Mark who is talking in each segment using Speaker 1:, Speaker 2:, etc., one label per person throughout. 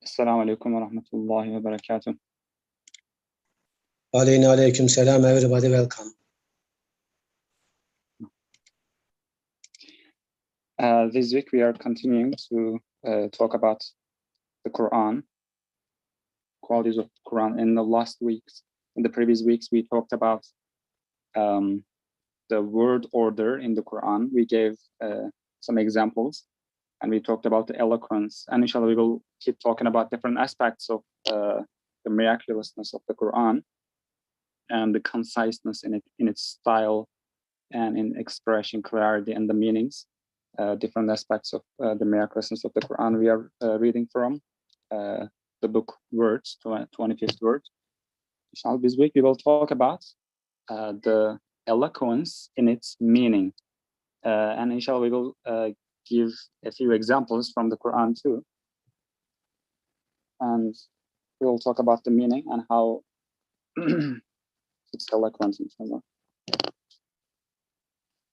Speaker 1: Assalamu alaikum wa rahmatullahi wa barakatuh.
Speaker 2: Alaikum salam, everybody, welcome.
Speaker 1: This week we are continuing to talk about the Quran, qualities of the Quran. In the previous weeks, we talked about the word order in the Quran. We gave some examples, and we talked about the eloquence. And inshallah, we will keep talking about different aspects of the miraculousness of the Quran and the conciseness in its style and in expression, clarity, and the meanings. Different aspects of the miraculousness of the Quran we are reading from the book Words, 25th word. Inshallah, this week we will talk about the eloquence in its meaning. And inshallah, we will give a few examples from the Quran too. And we will talk about the meaning and how it's eloquent, inshallah.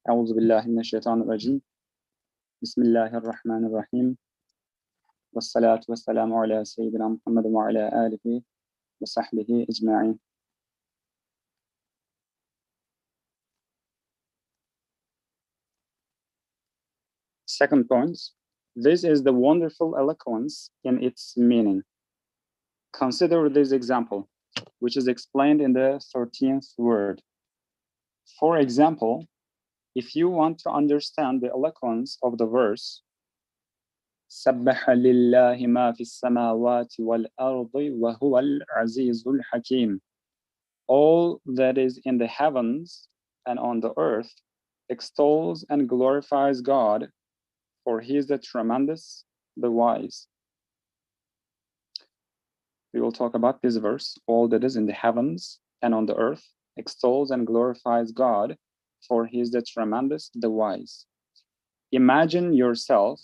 Speaker 1: أعوذ بالله من الشيطان الرجيم. بسم الله الرحمن الرحيم. والصلاة والسلام على سيدنا محمد وعلى آله وصحبه أجمعين. Second point, this is the wonderful eloquence in its meaning. Consider this example, which is explained in the 13th word. For example, if you want to understand the eloquence of the verse, سبح لله ما في السماوات والأرض وهو العزيز الحكيم. All that is in the heavens and on the earth extols and glorifies God, for he is the tremendous, the wise. We will talk about this verse. All that is in the heavens and on the earth extols and glorifies God, for he is the tremendous, the wise. Imagine yourself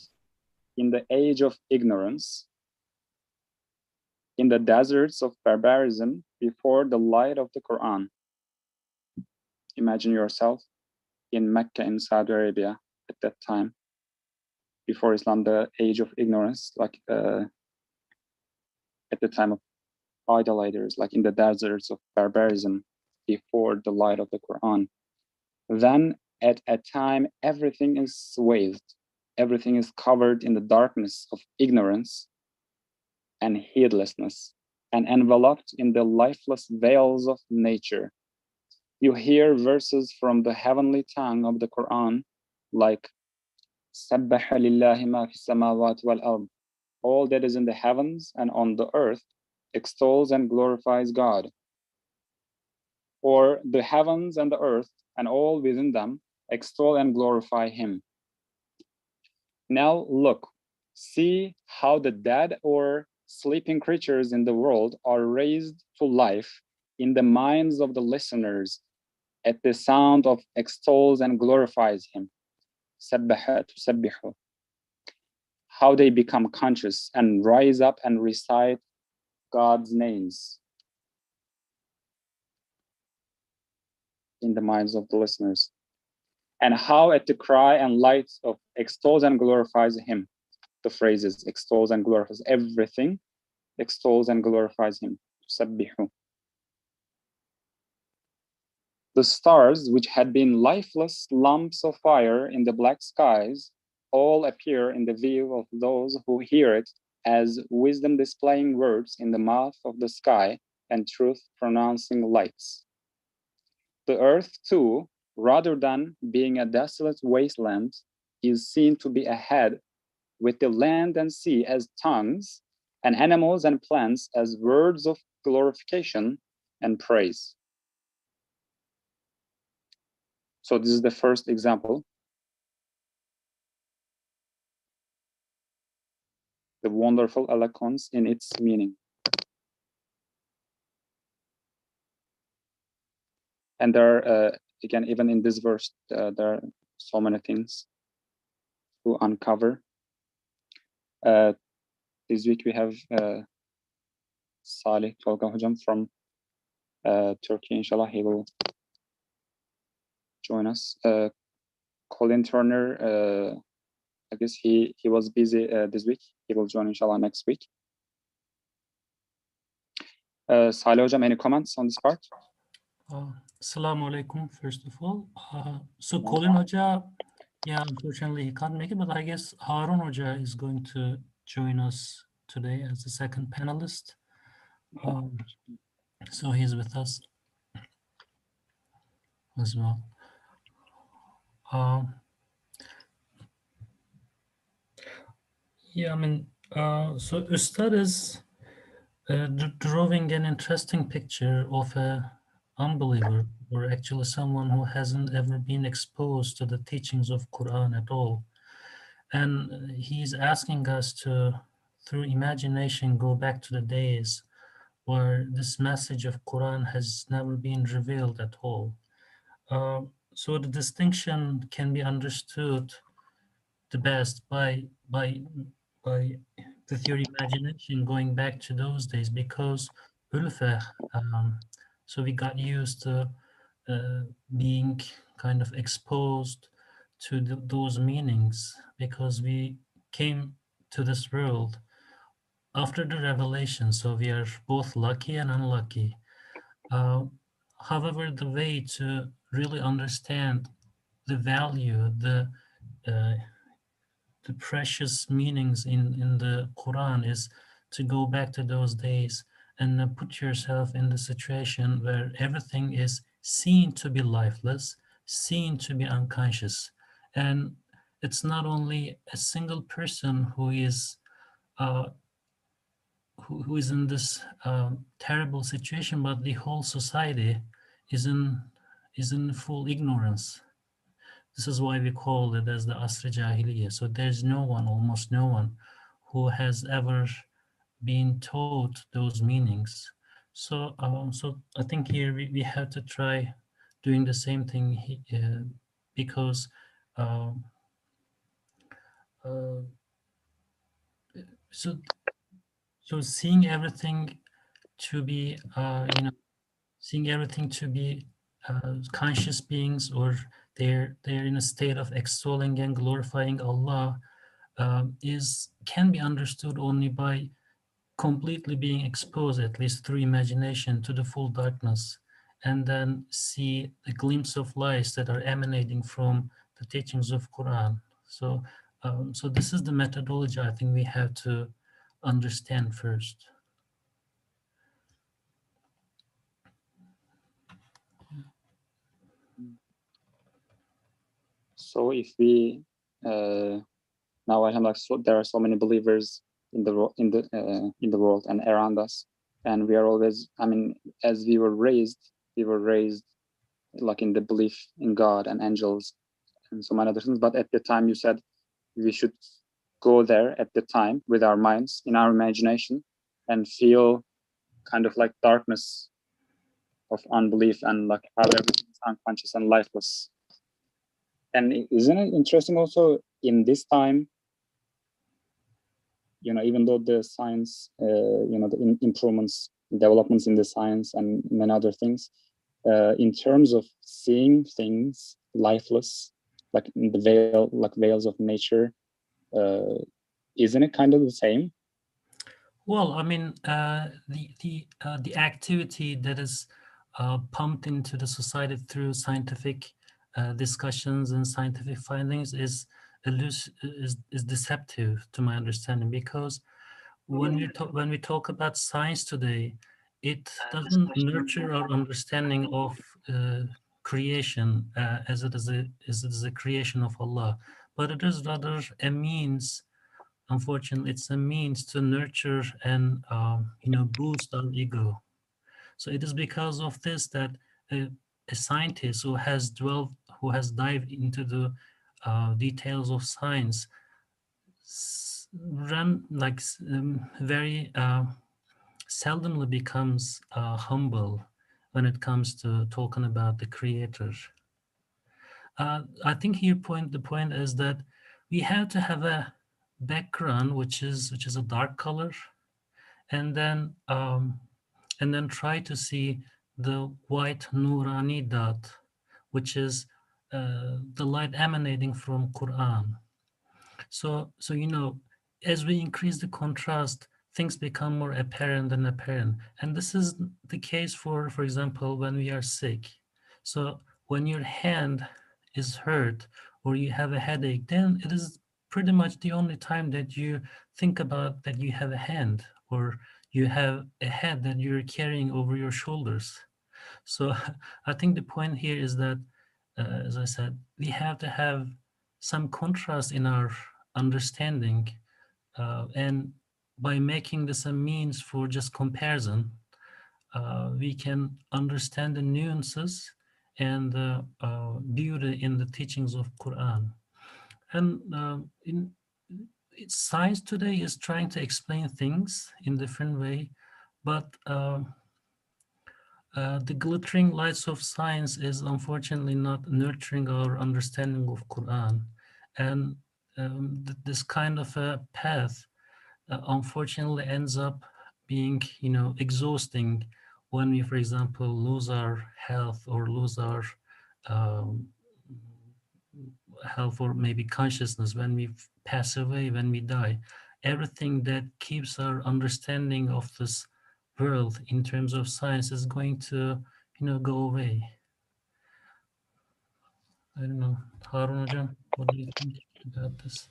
Speaker 1: in the age of ignorance, in the deserts of barbarism, before the light of the Quran. Imagine yourself in Mecca, in Saudi Arabia, at that time, before Islam, the age of ignorance, like at the time of idolaters, like in the deserts of barbarism, before the light of the Quran. Then at a time, everything is swathed, everything is covered in the darkness of ignorance and heedlessness, and enveloped in the lifeless veils of nature. You hear verses from the heavenly tongue of the Quran, like سَبَّحَ لِلَّهِ مَا فِي السَّمَاوَاتِ وَالْأَرْضِ. All that is in the heavens and on the earth extols and glorifies God. Or the heavens and the earth and all within them extol and glorify him. Now look, see how the dead or sleeping creatures in the world are raised to life in the minds of the listeners at the sound of extols and glorifies him. سَبَّحَ تُسَبِّحُ. How they become conscious and rise up and recite God's names in the minds of the listeners. And how at the cry and light of extols and glorifies him, the phrases extols and glorifies everything, extols and glorifies him. Sabbihu. The stars, which had been lifeless lumps of fire in the black skies, all appear in the view of those who hear it as wisdom displaying words in the mouth of the sky and truth pronouncing lights. The earth too, rather than being a desolate wasteland, is seen to be ahead, with the land and sea as tongues, and animals and plants as words of glorification and praise. So this is the first example. The wonderful eloquence in its meaning. And there are, again, even in this verse, there are so many things to uncover. This week we have Salih Tolga Hocam from Turkey, inshallah. He will join us. Colin Turner, I guess he was busy this week. He will join inshallah next week. Salih Hocam, any comments on this part?
Speaker 3: Assalamu alaikum, first of all. So Colin Hoja, yeah, unfortunately he can't make it, but I guess Harun Hoja is going to join us today as the second panelist. So he's with us as well. Yeah, I mean, so Ustad is drawing an interesting picture of a unbeliever, or actually someone who hasn't ever been exposed to the teachings of Quran at all. And he's asking us to, through imagination, go back to the days where this message of Quran has never been revealed at all. So the distinction can be understood the best by with your imagination going back to those days, because so we got used to being kind of exposed to those meanings because we came to this world after the revelation, so we are both lucky and unlucky. However, the way to really understand the value, the precious meanings in the Quran is to go back to those days and put yourself in the situation where everything is seen to be lifeless, seen to be unconscious. And it's not only a single person who is who is in this terrible situation, but the whole society is in full ignorance. This is why we call it as the Asr Jahiliyyah. So there's no one, almost no one, who has ever been taught those meanings. So, so I think here we have to try doing the same thing because so seeing everything to be seeing everything to be conscious beings, or they're in a state of extolling and glorifying Allah, can be understood only by completely being exposed, at least through imagination, to the full darkness, and then see a glimpse of lights that are emanating from the teachings of Quran. So, so this is the methodology I think we have to understand first.
Speaker 1: So if we now I have there are so many believers in the world and around us, and we are always, I mean, as we were raised like in the belief in God and angels and so many other things. But at the time you said we should go there at the time with our minds, in our imagination, and feel kind of like darkness of unbelief and like how everything is unconscious and lifeless. And isn't it interesting also in this time, even though the science, the improvements, developments in the science and many other things, in terms of seeing things lifeless, like in the veils of nature, isn't it kind of the same?
Speaker 3: Well, I mean, the activity that is pumped into the society through scientific discussions and scientific findings is deceptive to my understanding, because when we talk about science today, it doesn't nurture our understanding of creation as it is a creation of Allah, but it is rather a means. Unfortunately, it's a means to nurture and boost our ego. So it is because of this that a scientist who has dived into the details of science very seldomly becomes humble when it comes to talking about the creator. I think here the point is that we have to have a background which is a dark color, and then try to see the white nurani dot, which is the light emanating from Quran. So as we increase the contrast things become more apparent and apparent. And this is the case for example, when we are sick. So when your hand is hurt or you have a headache, then it is pretty much the only time that you think about that you have a hand or you have a head that you're carrying over your shoulders. So I think the point here is that, as I said, we have to have some contrast in our understanding, and by making this a means for just comparison, we can understand the nuances and the beauty in the teachings of Quran. And science today is trying to explain things in different way, but the glittering lights of science is unfortunately not nurturing our understanding of Quran. And this kind of a path unfortunately ends up being, exhausting when we, for example, lose our health or lose our um, health or maybe consciousness, when we pass away, when we die. Everything that keeps our understanding of this world in terms of science is going to, go away. I don't know. Harun Hocam, what do you think about this?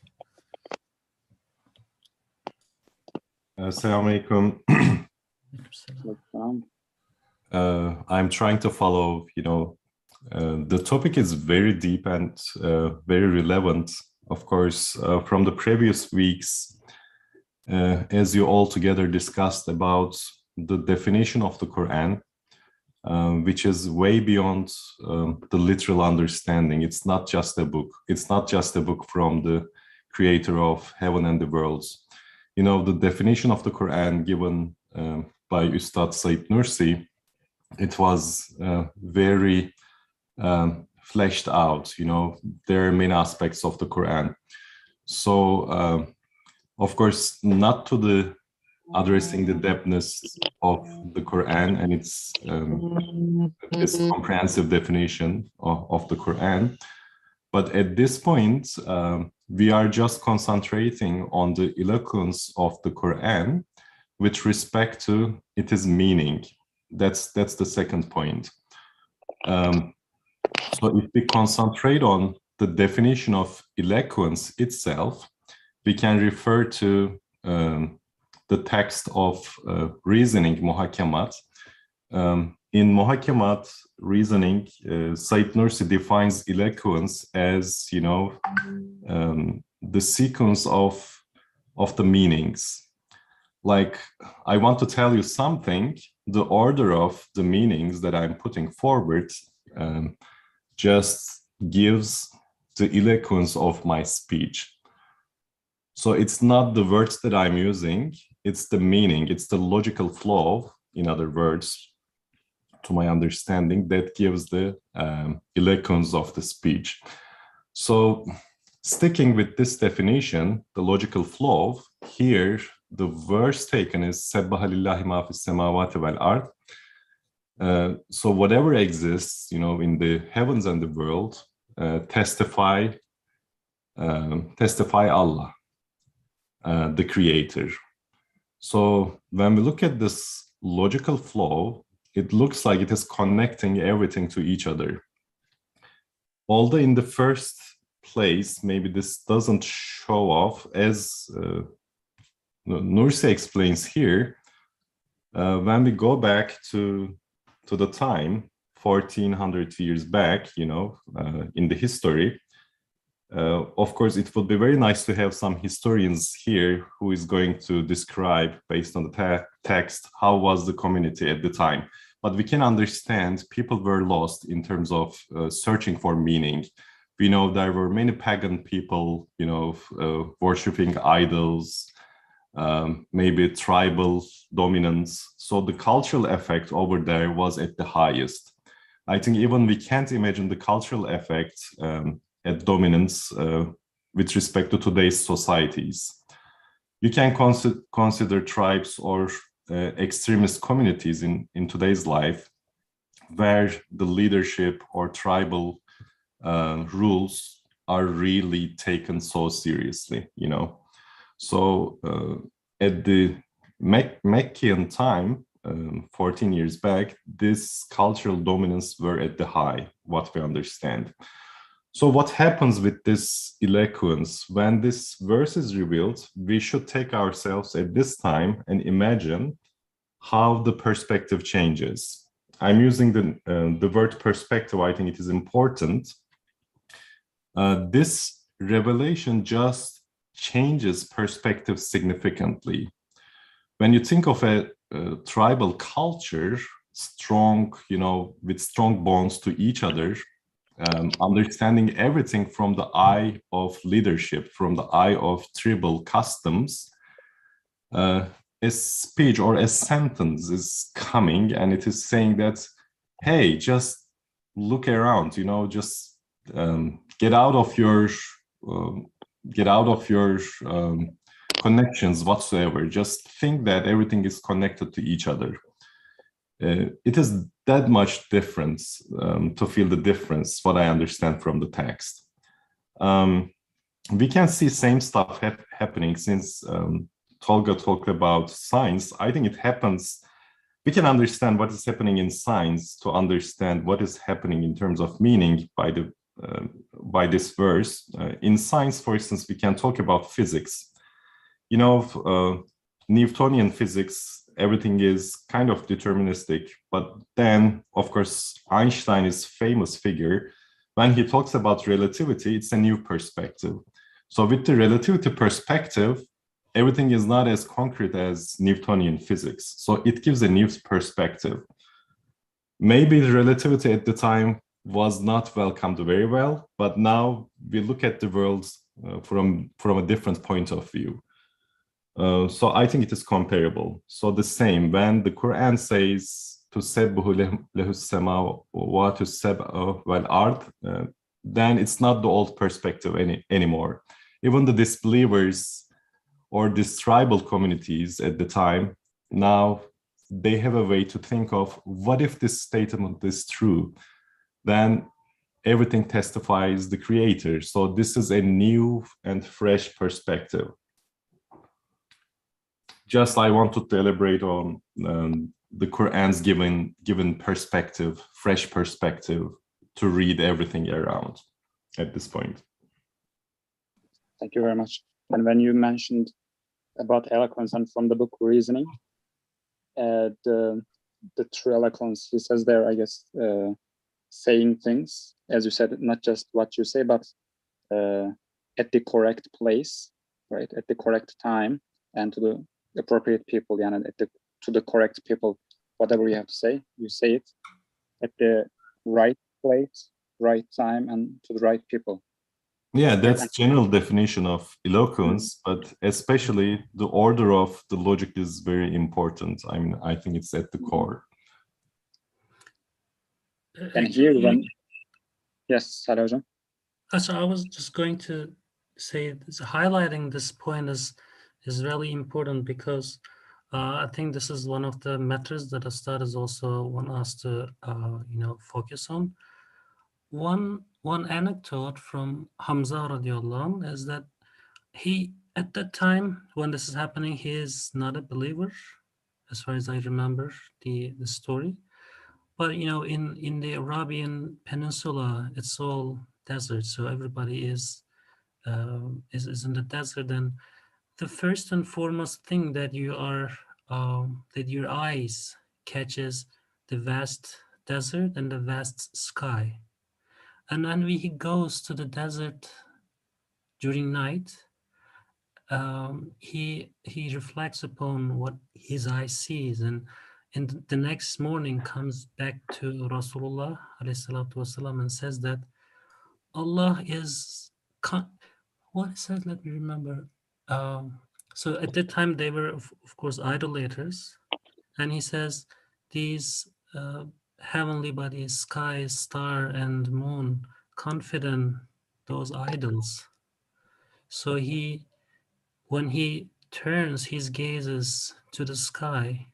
Speaker 4: Assalamu alaikum. I'm trying to follow, the topic is very deep and very relevant. Of course, from the previous weeks, as you all together discussed about the definition of the Quran, which is way beyond the literal understanding. It's not just a book. It's not just a book from the creator of heaven and the worlds. The definition of the Quran given by Ustad Said Nursi, it was very fleshed out. There are many aspects of the Quran. So, of course, not to the addressing the depthness of the Quran and its comprehensive definition of the Quran. But at this point, we are just concentrating on the eloquence of the Quran with respect to its meaning. That's the second point. So if we concentrate on the definition of eloquence itself, we can refer to the text of reasoning, muhakamat. In muhakamat reasoning, Said Nursi defines eloquence as, the sequence of the meanings. Like, I want to tell you something, the order of the meanings that I'm putting forward just gives the eloquence of my speech. So it's not the words that I'm using, it's the meaning, it's the logical flow, in other words, to my understanding, that gives the eloquence of the speech. So sticking with this definition, the logical flow, here the verse taken is Sebbaha lillahi ma fis samawati wal ard. So whatever exists, in the heavens and the world, testify Allah, the creator. So when we look at this logical flow, it looks like it is connecting everything to each other. Although in the first place, maybe this doesn't show off, as Nursi explains here, when we go back to the time, 1400 years back, in the history, of course, it would be very nice to have some historians here who is going to describe, based on the text, how was the community at the time. But we can understand people were lost in terms of searching for meaning. We know there were many pagan people, worshipping idols, maybe tribal dominance. So the cultural effect over there was at the highest. I think even we can't imagine the cultural effect at dominance with respect to today's societies. You can consider tribes or extremist communities in today's life where the leadership or tribal rules are really taken so seriously, So at the Meccan time, 14 years back, this cultural dominance were at the high, what we understand. So what happens with this eloquence? When this verse is revealed, we should take ourselves at this time and imagine how the perspective changes. I'm using the word perspective. I think it is important. This revelation just changes perspective significantly. When you think of a tribal culture, strong, with strong bonds to each other, understanding everything from the eye of leadership, from the eye of tribal customs, a speech or a sentence is coming and it is saying that, hey, just look around, just get out of your connections whatsoever. Just think that everything is connected to each other. It is that much difference to feel the difference, what I understand from the text. We can see same stuff happening since Tolga talked about science. I think it happens, we can understand what is happening in science to understand what is happening in terms of meaning by this verse. In science, for instance, we can talk about physics. Newtonian physics, everything is kind of deterministic, but then, of course, Einstein is a famous figure. When he talks about relativity, it's a new perspective. So with the relativity perspective, everything is not as concrete as Newtonian physics. So it gives a new perspective. Maybe the relativity at the time was not welcomed very well, but now we look at the world from a different point of view. So I think it is comparable. So the same, when the Quran says "Tusebbihu lehu sema wa tusebbihu wal ard," then it's not the old perspective anymore. Even the disbelievers or these tribal communities at the time, now they have a way to think of, what if this statement is true? Then everything testifies the creator. So this is a new and fresh perspective. Just I wanted to elaborate on the Quran's given perspective, fresh perspective to read everything around at this point.
Speaker 1: Thank you very much. And when you mentioned about eloquence and from the book Reasoning, the true eloquence, he says there, I guess, saying things, as you said, not just what you say, but at the correct place, right, at the correct time, and to the appropriate people, and to the correct people. Whatever you have to say, you say it at the right place, right time, and to the right people.
Speaker 4: Yeah, that's general definition of eloquence, but especially the order of the logic is very important. I mean, I think it's at the core.
Speaker 1: And here, yes, Sarajan.
Speaker 3: So I was just going to say, highlighting this point is really important, because I think this is one of the matters that Ustad is also want us to focus on. One anecdote from Hamza radiallahu anh is that he, at that time when this is happening, he is not a believer, as far as I remember the story. But in the Arabian Peninsula, it's all desert, so everybody is in the desert, and the first and foremost thing that that your eyes catches the vast desert and the vast sky. And when he goes to the desert during night, he reflects upon what his eye sees, and the next morning comes back to Rasulullah ﷺ and says that Allah is what it says, let me remember. So at that time they were of course idolaters, and he says these heavenly bodies, sky, star, and moon, confident those idols. So when he turns his gazes to the sky,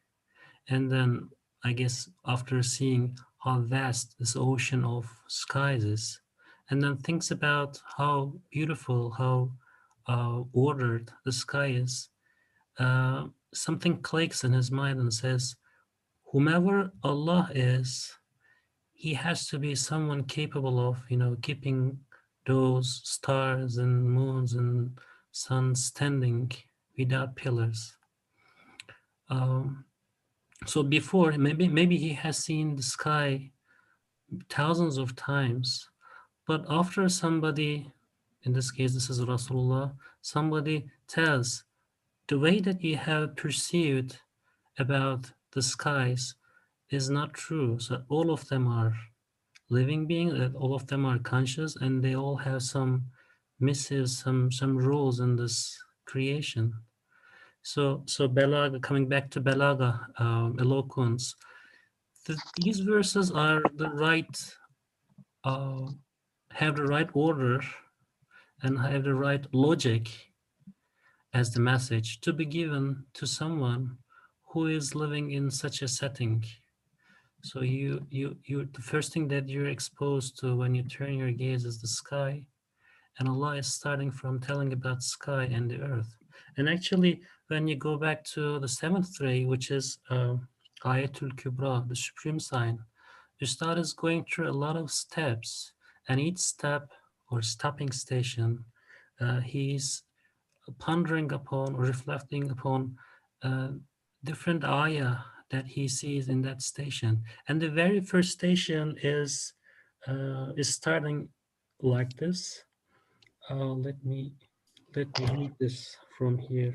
Speaker 3: and then I guess after seeing how vast this ocean of skies is, and then thinks about how beautiful, how ordered the sky is, something clicks in his mind and says, whomever Allah is, he has to be someone capable of, keeping those stars and moons and suns standing without pillars. So before, maybe he has seen the sky thousands of times, but after somebody, in this case, this is Rasulullah, somebody tells the way that you have perceived about the skies is not true. So all of them are living beings, that all of them are conscious, and they all have some missives, some roles in this creation. So Balaga, coming back to Balaga, eloquence, these verses are the right, have the right order and have the right logic as the message to be given to someone who is living in such a setting. So the first thing that you're exposed to when you turn your gaze is the sky, and Allah is starting from telling about sky and the earth. And actually, when you go back to the seventh ray, which is Ayatul Kubra, the supreme sign, Ustad is going through a lot of steps, and each step or stopping station, he's pondering upon or reflecting upon different ayah that he sees in that station. And the very first station is starting like this. Let me read this from here.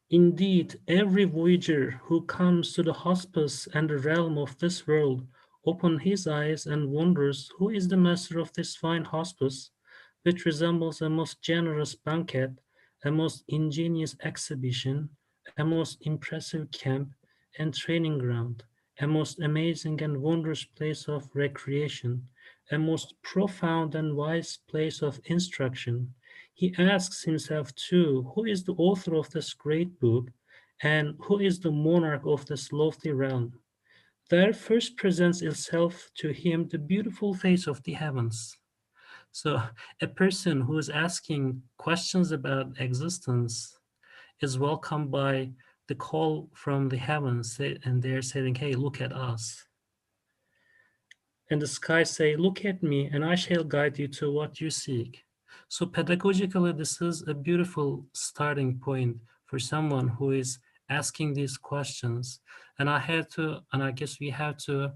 Speaker 3: Indeed, every voyager who comes to the hospice and the realm of this world opens his eyes and wonders who is the master of this fine hospice, which resembles a most generous banquet, a most ingenious exhibition, a most impressive camp and training ground, a most amazing and wondrous place of recreation, a most profound and wise place of instruction. He asks himself too, who is the author of this great book and who is the monarch of this lofty realm? There first presents itself to him the beautiful face of the heavens. So a person who is asking questions about existence is welcomed by the call from the heavens, and they're saying, hey, look at us. And the sky say, look at me, and I shall guide you to what you seek. So pedagogically, this is a beautiful starting point for someone who is asking these questions. And I guess we have to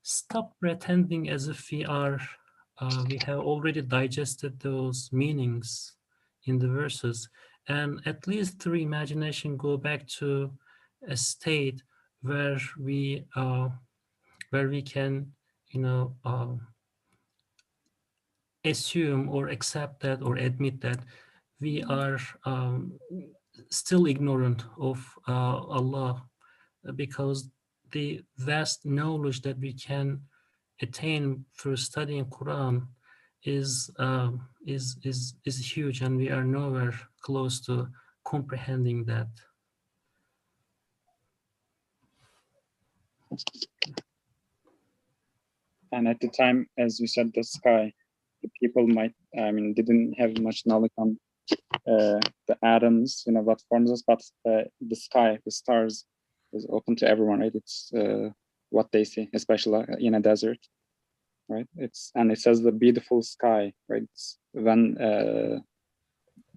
Speaker 3: stop pretending as if we have already digested those meanings in the verses, and at least through imagination go back to a state where we can, assume or accept that or admit that we are still ignorant of Allah, because the vast knowledge that we can attain through studying Quran is huge, and we are nowhere close to comprehending that.
Speaker 1: And at the time, as you said, the sky, the people didn't have much knowledge on the atoms, what forms us, but the sky, the stars, is open to everyone, right? It's what they see, especially in a desert, right? It says the beautiful sky, right? It's when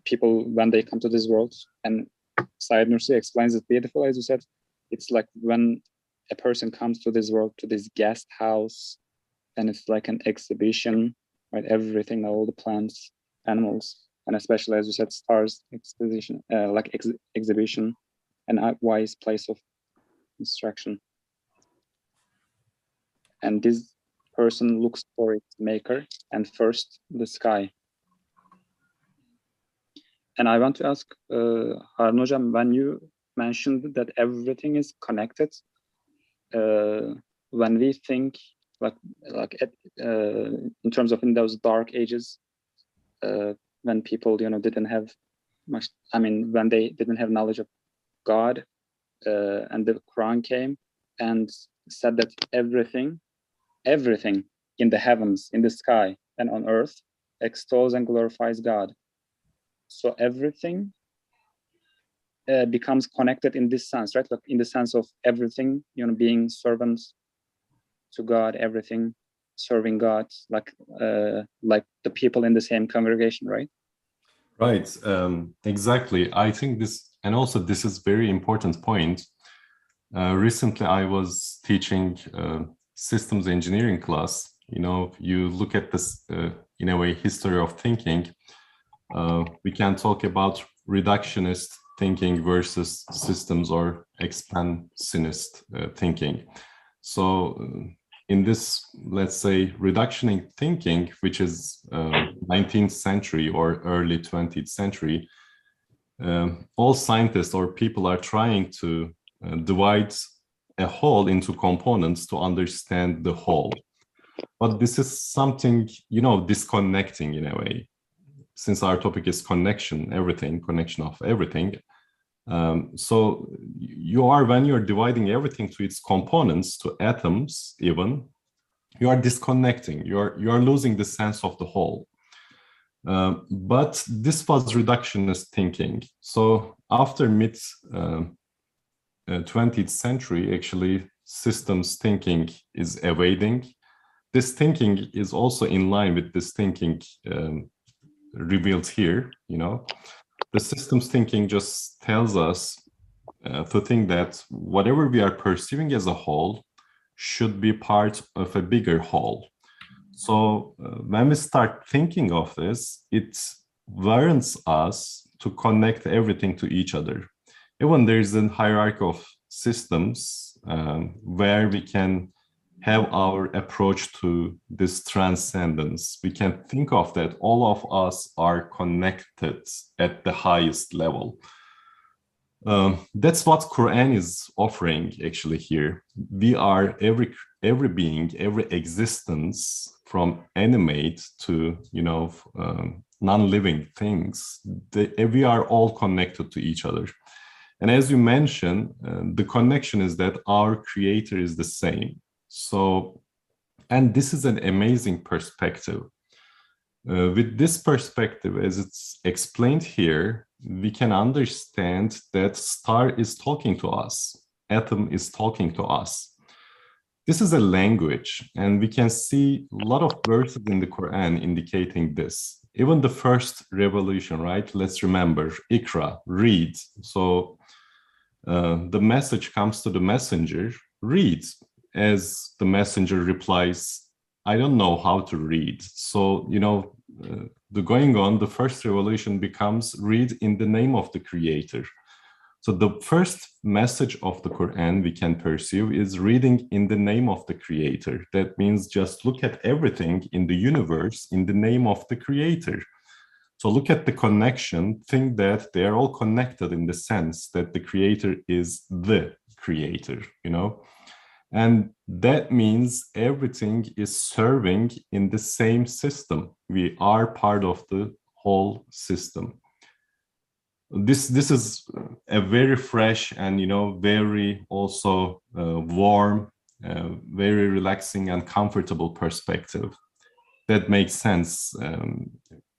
Speaker 1: people, when they come to this world, and Said Nursi explains it beautiful, as you said. It's like when a person comes to this world, to this guest house, and it's like an exhibition, right? Everything, all the plants, animals, and especially, as you said, stars, exhibition, exhibition, and a wise place of instruction. And this person looks for its maker, and first the sky. And I want to ask Harun Hocam, when you mentioned that everything is connected, when we think in terms of in those dark ages, when people didn't have much, when they didn't have knowledge of God, and the Quran came and said that everything in the heavens, in the sky, and on earth extols and glorifies God. So everything becomes connected in this sense, right? Like in the sense of everything, you know, being servants to God, everything serving God, like the people in the same congregation, right?
Speaker 4: Right, exactly. I think this, and also this is very important point. Recently, I was teaching systems engineering class. You know, you look at this, in a way, history of thinking. We can talk about reductionist thinking versus systems or expansionist thinking. So in this, let's say, reductionist thinking, which is 19th century or early 20th century, all scientists or people are trying to divide a whole into components to understand the whole. But this is something, you know, disconnecting in a way. Since our topic is connection, everything, connection of everything. So you are, when you're dividing everything to its components, to atoms even, you are disconnecting, you are losing the sense of the whole. But this was reductionist thinking. So after mid 20th century, actually, systems thinking is evading. This thinking is also in line with this thinking revealed here, you know. The systems thinking just tells us to think that whatever we are perceiving as a whole should be part of a bigger whole. So when we start thinking of this, it warrants us to connect everything to each other. Even there is a hierarchy of systems where we can have our approach to this transcendence. We can think of that all of us are connected at the highest level. That's what Qur'an is offering actually here. We are every being, every existence, from animate to, you know, non-living things. We are all connected to each other. And as you mentioned, the connection is that our creator is the same. So, and this is an amazing perspective. With this perspective, as it's explained here, we can understand that star is talking to us, atom is talking to us. This is a language, and we can see a lot of verses in the Quran indicating this. Even the first revelation, right? Let's remember, Ikra, read. So the message comes to the messenger, read. As the messenger replies, I don't know how to read. So, you know, the going on, the first revelation becomes read in the name of the creator. So the first message of the Quran we can perceive is reading in the name of the creator. That means just look at everything in the universe in the name of the creator. So look at the connection, think that they are all connected in the sense that the creator is the creator, you know? And that means everything is serving in the same system. We are part of the whole system. This is a very fresh and, you know, very also warm, very relaxing and comfortable perspective that makes sense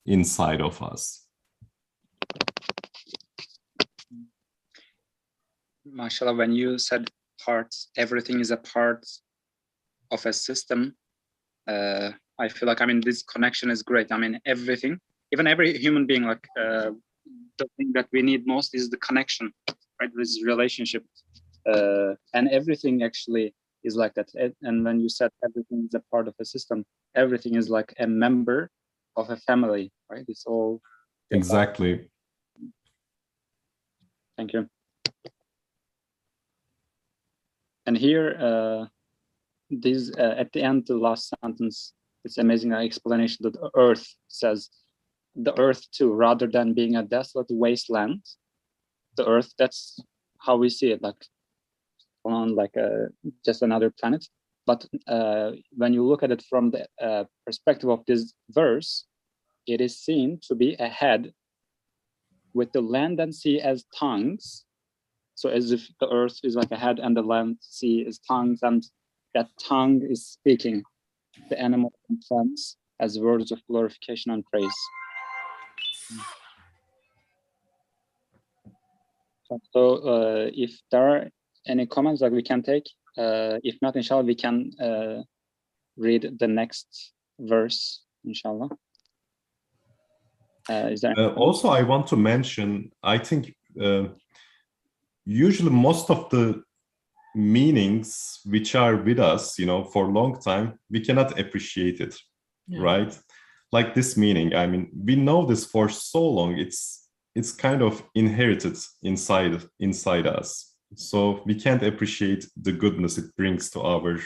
Speaker 4: inside of us.
Speaker 1: MashaAllah, when you said parts, everything is a part of a system, I feel like, I mean, this connection is great. I mean, everything, even every human being, like the thing that we need most is the connection, right? This relationship, and everything actually is like that. And when you said everything is a part of a system, everything is like a member of a family, right? It's all
Speaker 4: exactly.
Speaker 1: Thank you. And here, this at the end, the last sentence, it's amazing explanation that the earth says, the earth too, rather than being a desolate wasteland, the earth, that's how we see it, like on like just another planet. But when you look at it from the perspective of this verse, it is seen to be a head with the land and sea as tongues. So as if the earth is like a head and the land, sea is tongues, and that tongue is speaking the animal and plants as words of glorification and praise. So if there are any comments that we can take, if not, inshallah, we can read the next verse, inshallah. Is there
Speaker 4: also, I want to mention, I think usually most of the meanings which are with us, for a long time, we cannot appreciate it, right? Like this meaning, I mean, we know this for so long, it's kind of inherited inside us. So we can't appreciate the goodness it brings to our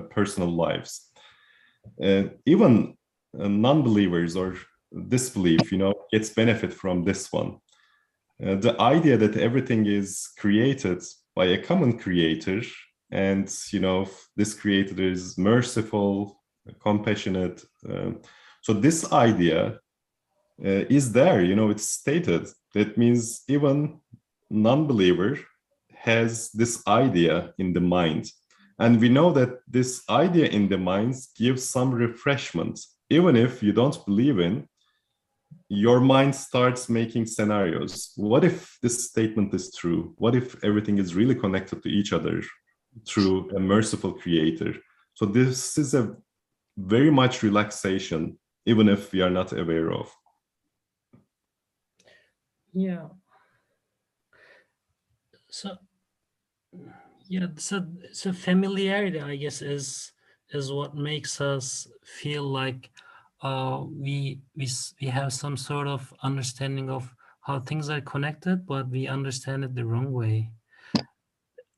Speaker 4: personal lives. Even non-believers or disbelief, gets benefit from this one. The idea that everything is created by a common creator, and this creator is merciful, compassionate. So this idea is there, it's stated. That means even non-believer has this idea in the mind. And we know that this idea in the mind gives some refreshment. Even if you don't believe in, your mind starts making scenarios. What if this statement is true? What if everything is really connected to each other through a merciful creator? So this is a very much relaxation, even if we are not aware of.
Speaker 3: Yeah. So familiarity, I guess, is what makes us feel like we have some sort of understanding of how things are connected, but we understand it the wrong way.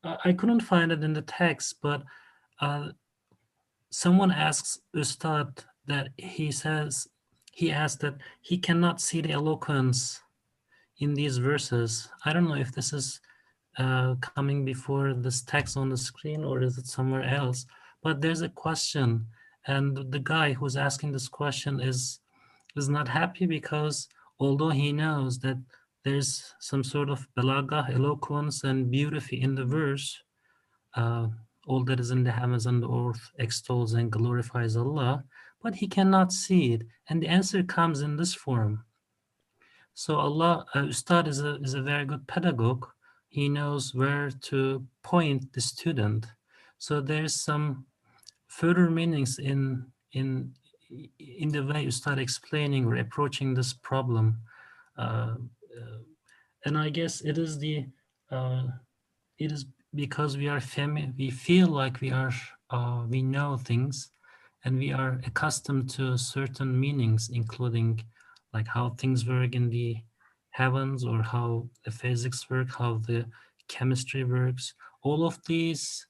Speaker 3: I couldn't find it in the text, but someone asks Ustad that he asked that he cannot see the eloquence in these verses. I don't know if this is coming before this text on the screen or is it somewhere else, but there's a question, and the guy who's asking this question is not happy because although he knows that there's some sort of balagha, eloquence and beauty in the verse, all that is in the heavens and the earth extols and glorifies Allah, but he cannot see it, and the answer comes in this form. So Allah, Ustad is a very good pedagogue. He knows where to point the student. So there's some further meanings in the way Ustad explaining or approaching this problem, and I guess it is because we feel like we know things, and we are accustomed to certain meanings, including like how things work in the heavens, or how the physics work, how the chemistry works. All of these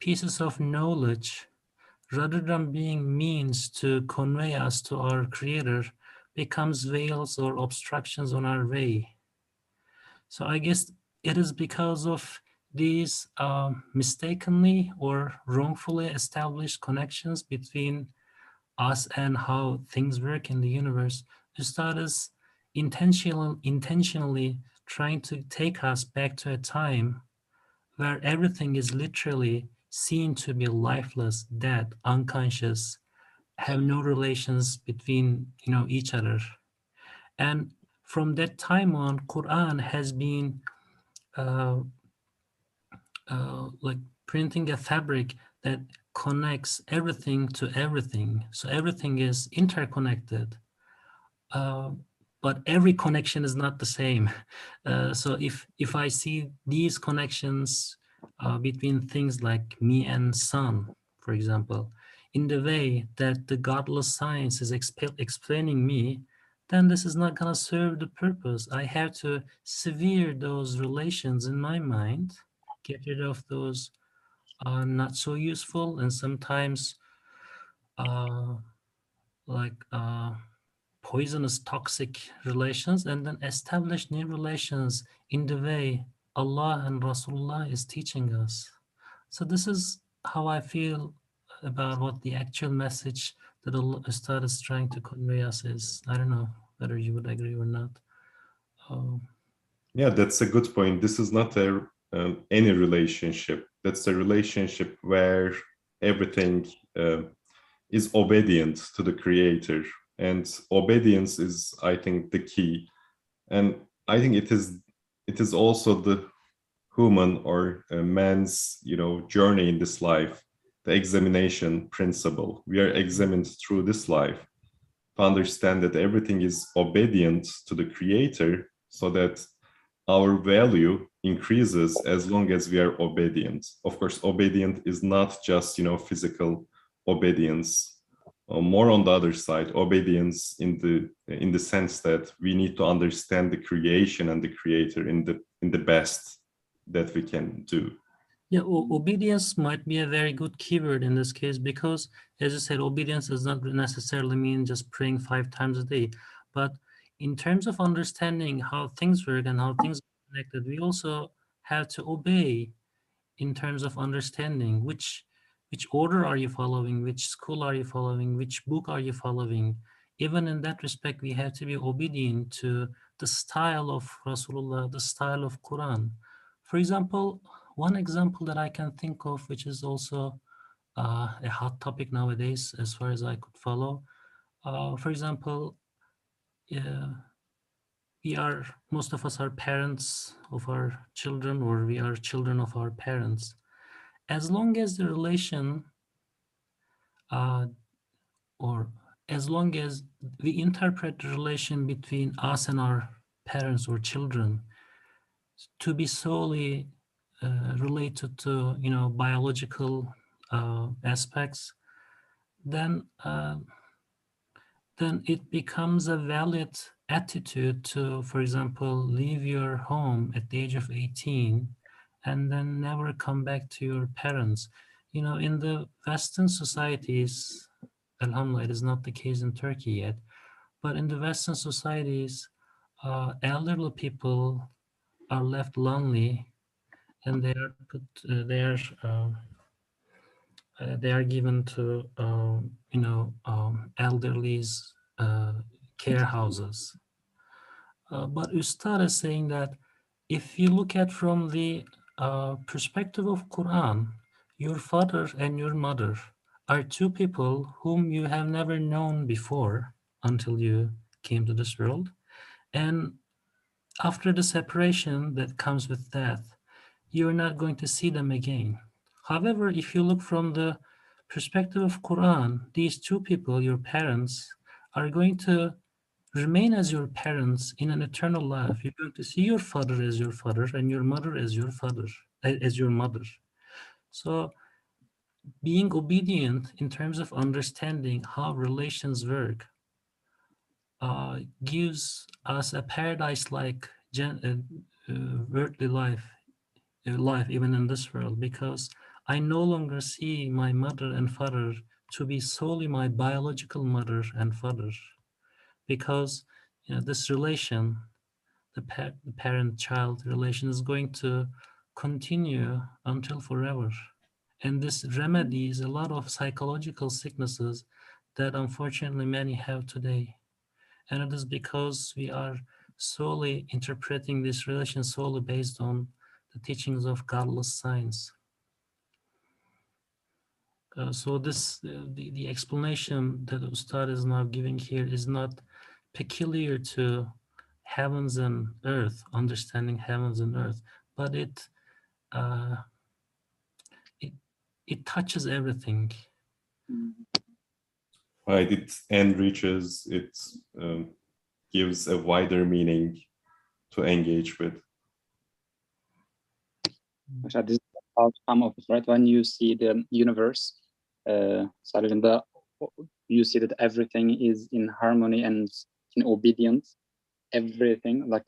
Speaker 3: pieces of knowledge, rather than being means to convey us to our Creator, becomes veils or obstructions on our way. So I guess it is because of these mistakenly or wrongfully established connections between us and how things work in the universe. Ustad is intentionally trying to take us back to a time where everything is literally seen to be lifeless, dead, unconscious, have no relations between each other. And from that time on, Qur'an has been like printing a fabric that connects everything to everything. So everything is interconnected, but every connection is not the same. So if I see these connections between things like me and sun, for example, in the way that the godless science is explaining me, then this is not going to serve the purpose. I have to sever those relations in my mind, get rid of those not so useful and sometimes poisonous, toxic relations, and then establish new relations in the way Allah and Rasulullah is teaching us. So this is how I feel about what the actual message that Allah Ustad is trying to convey us is. I don't know whether you would agree or not.
Speaker 4: Yeah, that's a good point. This is not any relationship. That's a relationship where everything is obedient to the Creator. And obedience is, I think, the key. And I think it is also the human or man's, journey in this life, the examination principle. We are examined through this life to understand that everything is obedient to the Creator, so that our value increases as long as we are obedient. Of course, obedient is not just, physical obedience. More on the other side, obedience in the sense that we need to understand the creation and the Creator in the best that we can do.
Speaker 3: Yeah, obedience might be a very good keyword in this case, because, as you said, obedience does not necessarily mean just praying 5 times a day. But in terms of understanding how things work and how things are connected, we also have to obey in terms of understanding which order are you following, which school are you following, which book are you following. Even in that respect, we have to be obedient to the style of Rasulullah, the style of Quran. For example, one example that I can think of, which is also a hot topic nowadays, as far as I could follow. For example, most of us are parents of our children, or we are children of our parents. As long as the relation, or as long as we interpret the relation between us and our parents or children to be solely related to, biological aspects, then it becomes a valid attitude to, for example, leave your home at the age of 18 and then never come back to your parents. In the Western societies, alhamdulillah, it is not the case in Turkey yet, but in the Western societies, elderly people are left lonely, and they are put, they are given to, elderly's care houses. But Ustad is saying that if you look at from the perspective of Quran, your father and your mother are two people whom you have never known before until you came to this world. And after the separation that comes with death, you're not going to see them again. However, if you look from the perspective of Quran, these two people, your parents, are going to remain as your parents in an eternal life. You're going to see your father as your father and your mother as your father, as your mother. So being obedient in terms of understanding how relations work gives us a paradise-like worldly life even in this world, because I no longer see my mother and father to be solely my biological mother and father, because this relation, the parent-child relation, is going to continue until forever. And this remedies a lot of psychological sicknesses that unfortunately many have today. And it is because we are solely interpreting this relation solely based on the teachings of godless science. So this, the explanation that Ustad is now giving here is not peculiar to heavens and earth, understanding heavens and earth, but it touches everything.
Speaker 4: Right, it enriches, it gives a wider meaning to engage with.
Speaker 1: This is the outcome of it, right? When you see the universe, you see that everything is in harmony and in obedience. Everything, like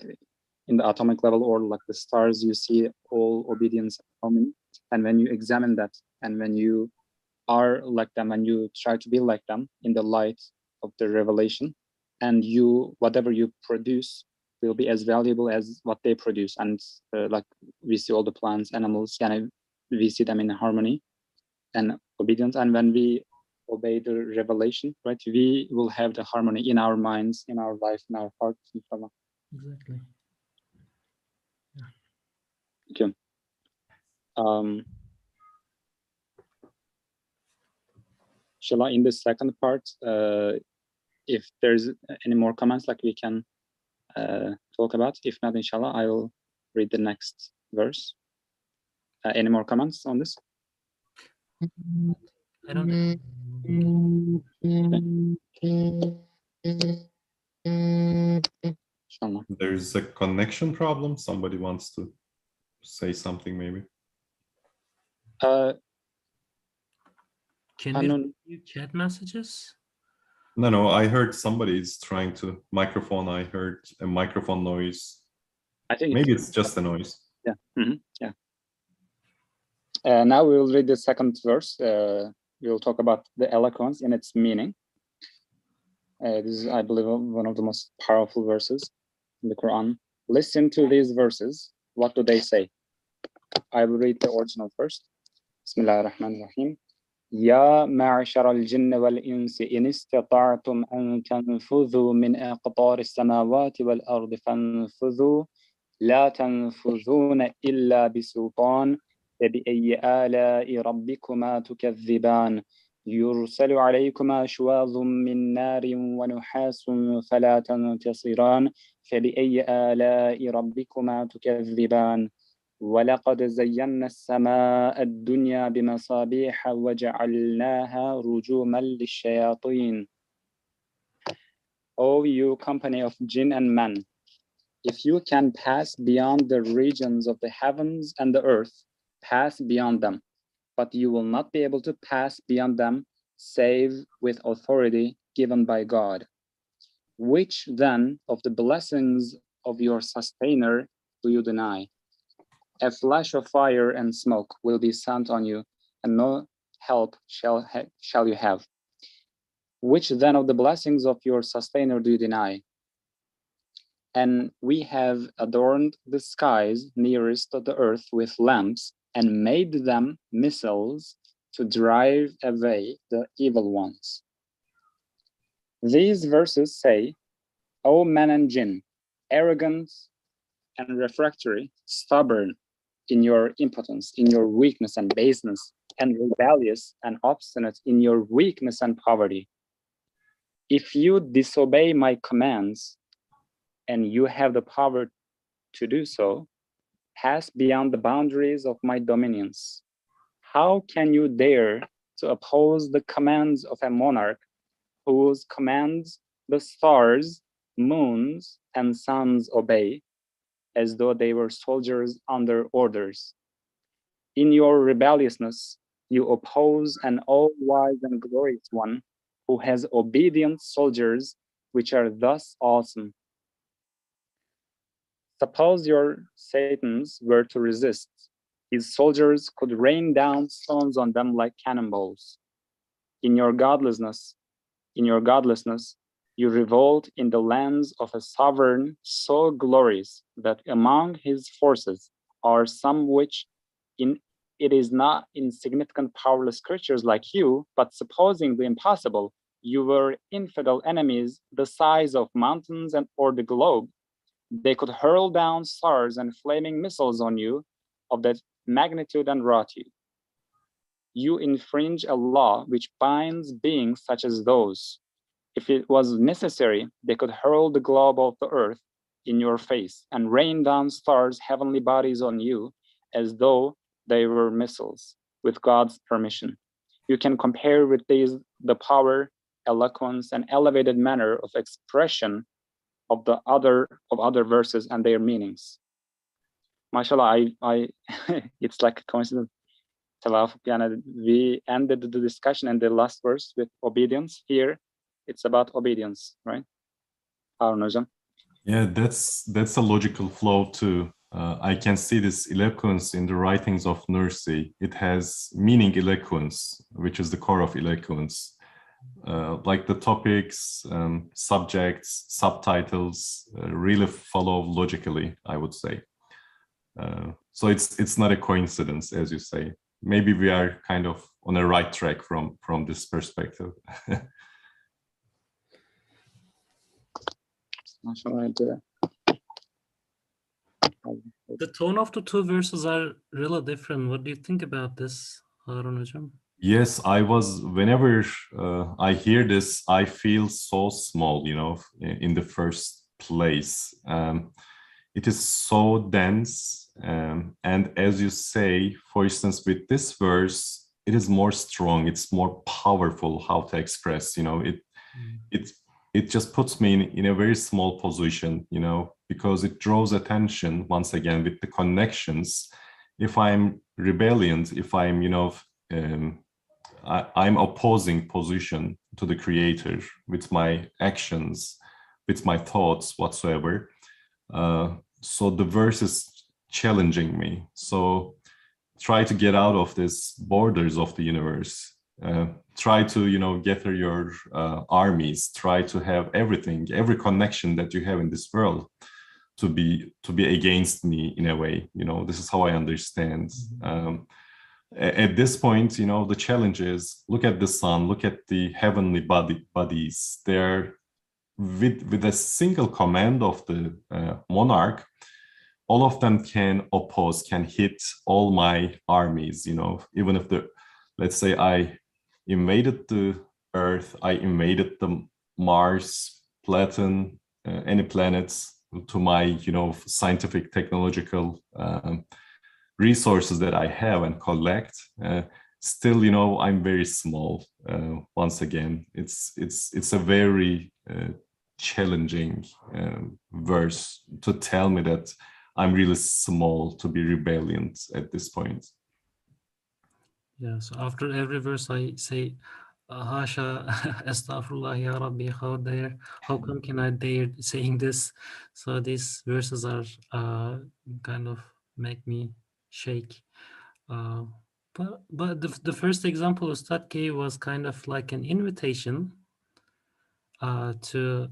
Speaker 1: in the atomic level or like the stars, you see all obedience and harmony. And when you examine that, and when you are like them, and you try to be like them in the light of the revelation, and whatever you produce will be as valuable as what they produce. And like we see all the plants, animals, and we see them in harmony and obedience. And when we obey the revelation, right, we will have the harmony in our minds, in our life, in our hearts, inshallah.
Speaker 3: Exactly.
Speaker 1: Yeah. Okay. Inshallah, in the second part, if there's any more comments, like we can talk about. If not, inshallah, I will read the next verse. Any more comments on this?
Speaker 3: I don't.
Speaker 1: Inshallah.
Speaker 4: There's a connection problem. Somebody wants to say something, maybe.
Speaker 3: Can we receive chat messages?
Speaker 4: No, I heard somebody's trying to microphone. I heard a microphone noise.
Speaker 1: I think
Speaker 4: maybe it's just a noise.
Speaker 1: Yeah. Yeah. Now we will read the second verse. We will talk about the eloquence and its meaning. This is, I believe, one of the most powerful verses in the Quran. Listen to these verses. What do they say? I will read the original first. Bismillah ar-Rahman ar-Rahim. يا معشر الجن والإنس إن استطعتم أن تنفذوا من أقطار السماوات والأرض فانفذوا لا تنفذون إلا بسلطان فبأي آلاء ربكما تكذبان يرسل عليكما شواظ من نار ونحاس فلا تنتصران فبأي آلاء ربكما تكذبان ولقد زينا السماء الدنيا بمصابيح وجعلناها رجوما للشياطين. O you company of jinn and men, if you can pass beyond the regions of the heavens and the earth, pass beyond them, but you will not be able to pass beyond them save with authority given by God. Which then of the blessings of your sustainer do you deny? A flash of fire and smoke will be sent on you, and no help shall you have. Which then of the blessings of your sustainer do you deny? And we have adorned the skies nearest of the earth with lamps and made them missiles to drive away the evil ones. These verses say, O men and jinn, arrogant and refractory, stubborn in your impotence, in your weakness and baseness, and rebellious and obstinate in your weakness and poverty. If you disobey my commands, and you have the power to do so, pass beyond the boundaries of my dominions. How can you dare to oppose the commands of a monarch whose commands the stars, moons, and suns obey, as though they were soldiers under orders? In your rebelliousness, you oppose an all-wise and glorious one who has obedient soldiers which are thus awesome. Suppose your Satans were to resist, his soldiers could rain down stones on them like cannonballs. In your godlessness, you revolt in the lands of a sovereign so glorious that among his forces are some which it is not insignificant powerless creatures like you, but supposing the impossible, you were infidel enemies the size of mountains or the globe. They could hurl down stars and flaming missiles on you of that magnitude and wrought you. You infringe a law which binds beings such as those. If it was necessary, they could hurl the globe of the earth in your face and rain down stars, heavenly bodies on you as though they were missiles with God's permission. You can compare with these the power, eloquence, and elevated manner of expression of other verses and their meanings. MashaAllah, I it's like a coincidence. We ended the discussion in the last verse with obedience. Here, it's about obedience, right? Harun Hocam.
Speaker 4: Yeah, that's a logical flow too. I can see this eloquence in the writings of Nursi. It has meaning eloquence, which is the core of eloquence. Like the topics, subjects, subtitles really follow logically, I would say. So it's not a coincidence, as you say. Maybe we are kind of on a right track from this perspective.
Speaker 3: The tone of the two verses are really different. What do you think about this, Harun Hocam?
Speaker 4: Yes, whenever I hear this, I feel so small, in the first place. it is so dense. And as you say, for instance, with this verse, it is more strong, it's more powerful how to express, it just puts me in a very small position, because it draws attention once again with the connections. If I'm rebellious, if I'm, I'm opposing position to the creator with my actions, with my thoughts whatsoever. So the verse is challenging me. So try to get out of these borders of the universe. Try to, gather your armies. Try to have everything, every connection that you have in this world, to be against me in a way. This is how I understand. At this point, the challenge is, look at the sun, look at the heavenly bodies. They're with a single command of the monarch, all of them can oppose, can hit all my armies. Even if let's say I invaded the Earth, I invaded the Mars, Platon, any planets, to my, scientific, technological resources that I have and collect, still, I'm very small. Once again, it's a very challenging verse to tell me that I'm really small to be rebellious at this point.
Speaker 3: Yeah, so after every verse I say, Hasha, Astaghfirullah, Ya Rabbi, how come can I dare saying this? So these verses are kind of make me shake. But the first example Ustad gave was kind of like an invitation to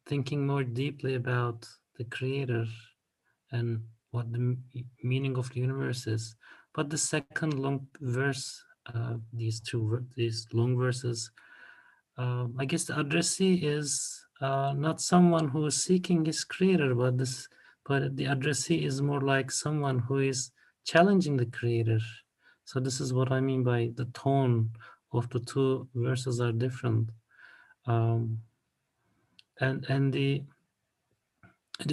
Speaker 3: thinking more deeply about the creator and what the meaning of the universe is. But the second long verse, these long verses, I guess the addressee is not someone who is seeking his creator, but the addressee is more like someone who is challenging the creator. So this is what I mean by the tone of the two verses are different, and the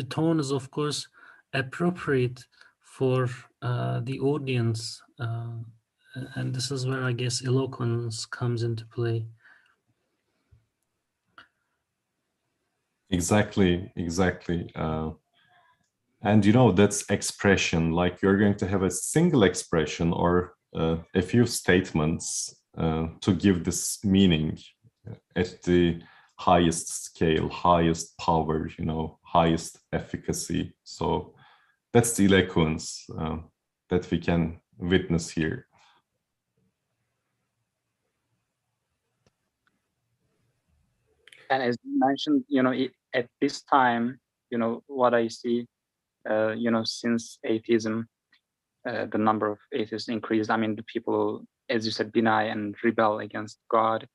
Speaker 3: tone is of course appropriate for the audience, and this is where I guess eloquence comes into play.
Speaker 4: Exactly. And that's expression. Like, you're going to have a single expression or a few statements to give this meaning at the highest scale, highest power, highest efficacy. So that's the eloquence that we can witness here.
Speaker 1: And as you mentioned, at this time, what I see, since atheism, the number of atheists increased. I mean, the people, as you said, deny and rebel against God,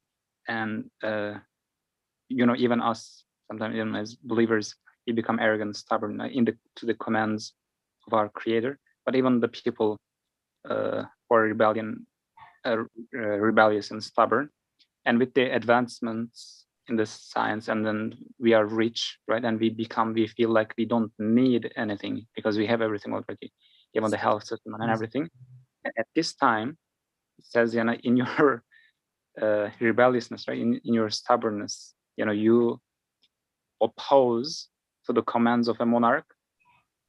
Speaker 1: and even us, sometimes even as believers, we become arrogant, stubborn to the commands of our Creator. But even the people who are rebellious and stubborn, and with the advancements in the science, and then we are rich, right? And we feel like we don't need anything because we have everything already, even the health system and everything. And at this time, it says, in your rebelliousness, right? In your stubbornness, you oppose to the commands of a monarch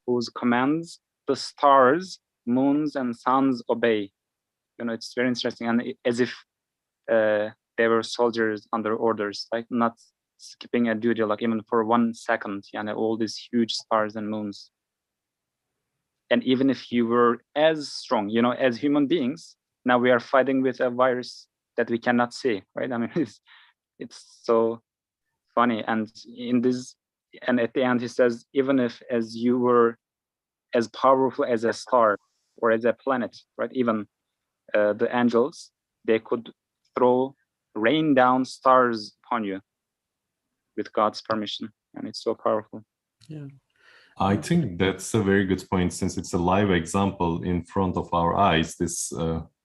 Speaker 1: whose commands the stars, moons, and suns obey. It's very interesting, and as if they were soldiers under orders, like not skipping a duty, like even for 1 second, all these huge stars and moons. And even if you were as strong, as human beings, now we are fighting with a virus that we cannot see, right? I mean, it's so funny. And at the end, he says, even if as you were as powerful as a star or as a planet, right? Even the angels, they could rain down stars upon you with God's permission, and it's so powerful.
Speaker 3: Yeah,
Speaker 4: I think that's a very good point, since it's a live example in front of our eyes. This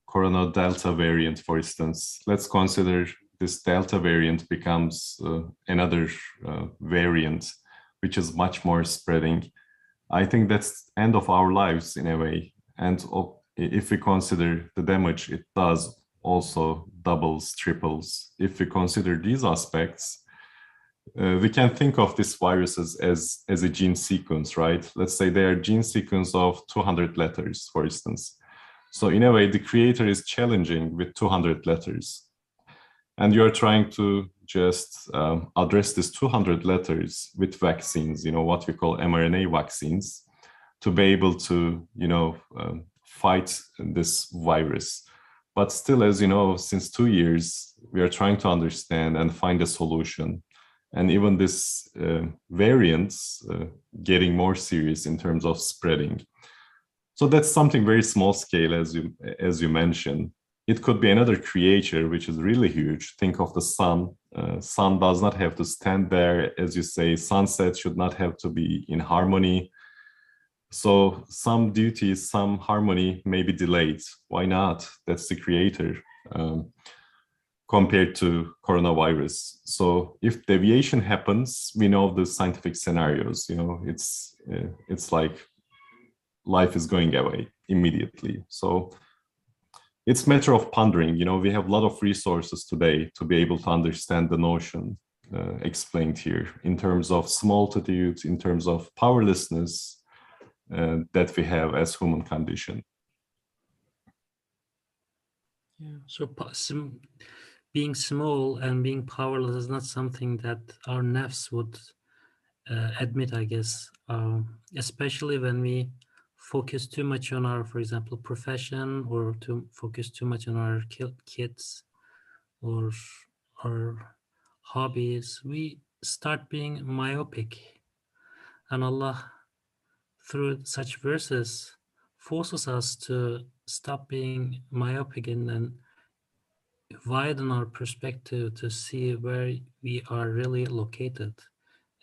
Speaker 4: Corona Delta variant, for instance, let's consider this Delta variant becomes another variant, which is much more spreading. I think that's end of our lives in a way. And if we consider the damage it does, also doubles, triples. If we consider these aspects, we can think of these viruses as a gene sequence, right? Let's say they are gene sequence of 200 letters, for instance. So in a way, the creator is challenging with 200 letters. And you're trying to just address these 200 letters with vaccines, what we call mRNA vaccines, to be able to, fight this virus. But still, as you know, since 2 years, we are trying to understand and find a solution. And even this variants getting more serious in terms of spreading. So that's something very small scale, as you mentioned. It could be another creature, which is really huge. Think of the sun. Sun does not have to stand there. As you say, sunset should not have to be in harmony. So some duties, some harmony may be delayed. Why not? That's the creator compared to coronavirus. So if deviation happens, we know the scientific scenarios. It's like life is going away immediately. So it's a matter of pondering. We have a lot of resources today to be able to understand the notion explained here in terms of smallitude, in terms of powerlessness that we have as human condition.
Speaker 3: Yeah. So being small and being powerless is not something that our nafs would admit, I guess, especially when we focus too much on our, for example, profession, or to focus too much on our kids or our hobbies, we start being myopic. And Allah, through such verses, forces us to stop being myopic and widen our perspective to see where we are really located.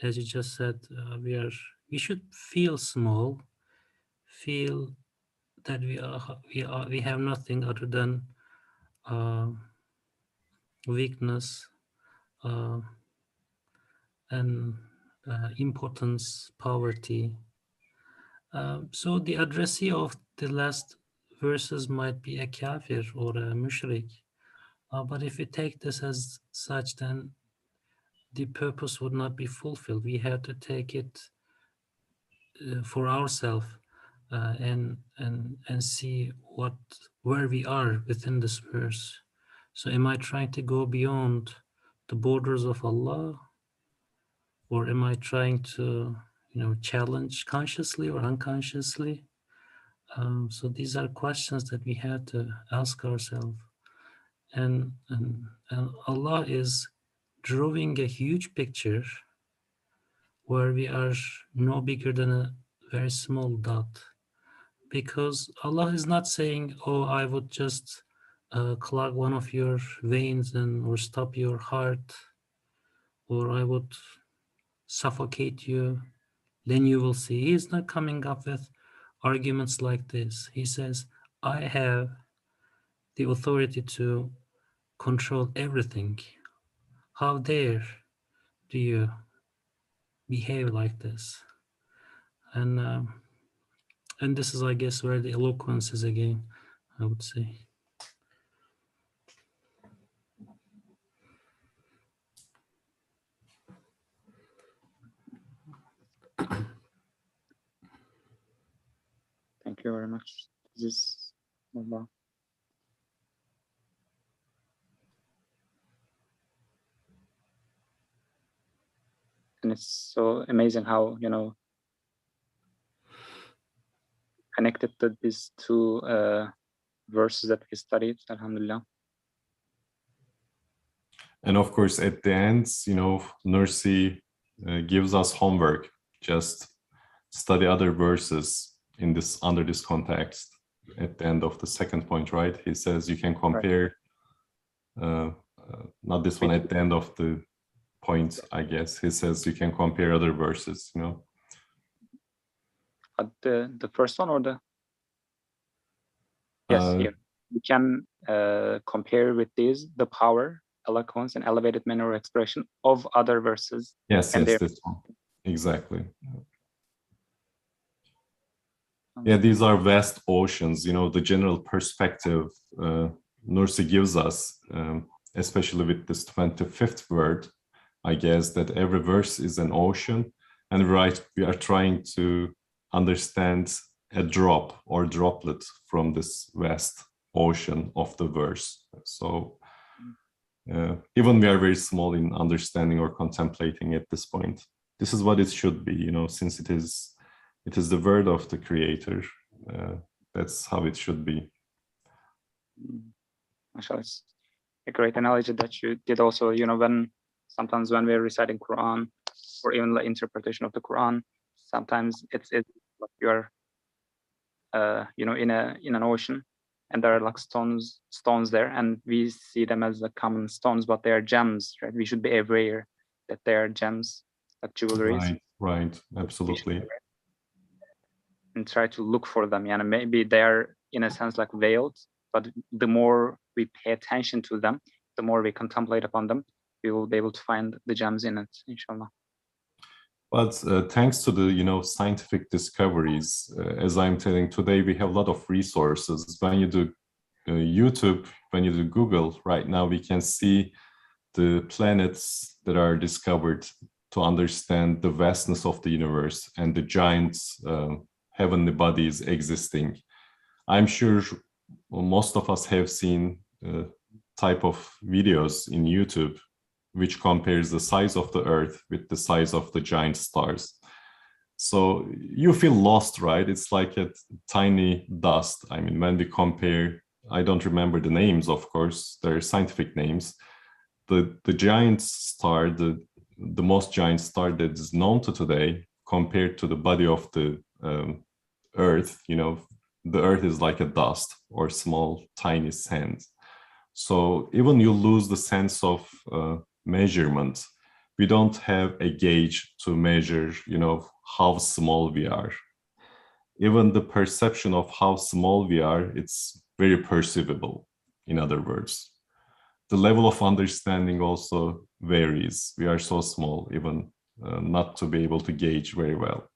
Speaker 3: As you just said, we should feel small, feel that we have nothing other than weakness and impotence, poverty. So the addressee of the last verses might be a kafir or a mushrik. But if we take this as such, then the purpose would not be fulfilled. We have to take it for ourselves and see where we are within this verse. So am I trying to go beyond the borders of Allah, or am I trying to challenge consciously or unconsciously? So these are questions that we have to ask ourselves. And Allah is drawing a huge picture where we are no bigger than a very small dot. Because Allah is not saying, oh, I would just clog one of your veins or stop your heart, or I would suffocate you, then you will see. He is not coming up with arguments like this. He says, I have the authority to control everything. How dare do you behave like this? And this is, I guess, where the eloquence is again, I would say.
Speaker 1: Thank you very much. This is Allah. And it's so amazing how, connected to these two verses that we studied, alhamdulillah.
Speaker 4: And of course, at the end, Nursi gives us homework. Just study other verses under this context. At the end of the second point, right? He says you can compare, not this one, at the end of the point, I guess. He says you can compare other verses,
Speaker 1: The first one or the? Yes, here. We can compare with these the power, eloquence, and elevated manner of expression of other verses.
Speaker 4: Yes, this one. Exactly. Yeah, these are vast oceans, you know, the general perspective Nursi gives us, especially with this 25th word, I guess, that every verse is an ocean, and we are trying to understand a drop or droplet from this vast ocean of the verse. So even we are very small in understanding or contemplating at this point. This is what it should be, you know, since it is the word of the Creator. That's how it should be.
Speaker 1: Mashallah, it's a great analogy that you did also, you know, sometimes when we're reciting Quran or even the interpretation of the Quran, sometimes it's like you're you know, in an ocean, and there are like stones there, and we see them as the common stones, but they are gems, right? We should be aware that they are gems, like jewelries.
Speaker 4: Right, absolutely.
Speaker 1: And try to look for them, and maybe they are in a sense like veiled, but the more we pay attention to them, the more we contemplate upon them, we will be able to find the gems in it, inshallah.
Speaker 4: But thanks to the, you know, scientific discoveries, as I'm telling today, we have a lot of resources. When you do YouTube, when you do Google, right now we can see the planets that are discovered to understand the vastness of the universe and the giant heavenly bodies existing. I'm sure most of us have seen type of videos in YouTube which compares the size of the Earth with the size of the giant stars. So you feel lost, right? It's like a tiny dust. I mean, when we compare, I don't remember the names, of course, they're scientific names. The giant star, the most giant star that is known to today, compared to the body of the Earth, you know, the Earth is like a dust or small, tiny sand. So even you lose the sense of measurement. We don't have a gauge to measure, you know, how small we are. Even the perception of how small we are, it's very perceivable, in other words. The level of understanding also varies. We are so small, even not to be able to gauge very well.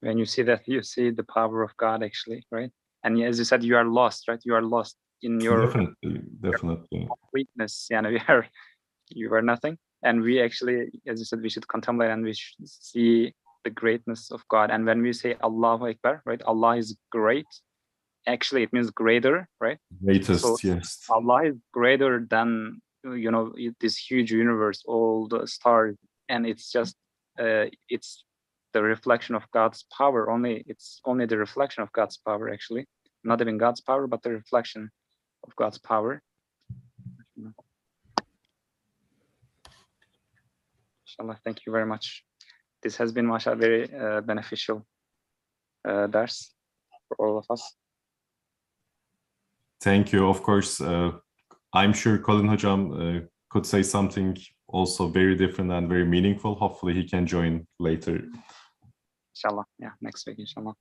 Speaker 1: When you see that, you see the power of God, actually, right? And as you said, you are lost, right? You are lost in your
Speaker 4: definitely
Speaker 1: weakness. Yeah, you are nothing. And we actually, as you said, we should contemplate and we should see the greatness of God. And when we say Allahu Akbar, right? Allah is great. Actually, it means greater, right?
Speaker 4: Greatest,
Speaker 1: so
Speaker 4: yes.
Speaker 1: Allah is greater than, you know, this huge universe, all the stars, and it's just it's the reflection of God's power. It's only the reflection of God's power, actually, not even God's power, but the reflection of God's power. Inshallah, thank you very much. This has been, mashallah, very beneficial dars for all of us.
Speaker 4: Thank you. Of course, I'm sure Colin Hojam could say something also very different and very meaningful. Hopefully he can join later.
Speaker 1: Inshallah, yeah, next week, inshallah.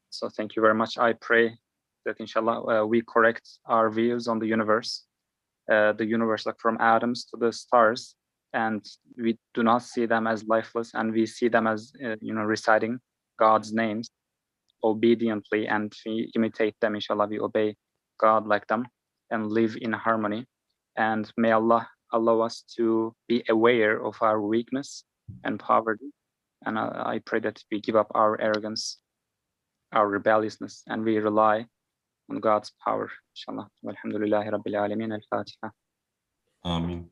Speaker 1: So thank you very much. I pray that inshallah we correct our views on the universe like from atoms to the stars, and we do not see them as lifeless, and we see them as you know, reciting God's names obediently, and we imitate them, inshallah. We obey God like them and live in harmony. And may Allah allow us to be aware of our weakness and poverty. And I pray that we give up our arrogance, our rebelliousness, and we rely on God's power, inshallah. Walhamdulillahi Rabbil Alameen. Al-Fatiha.
Speaker 4: Amin.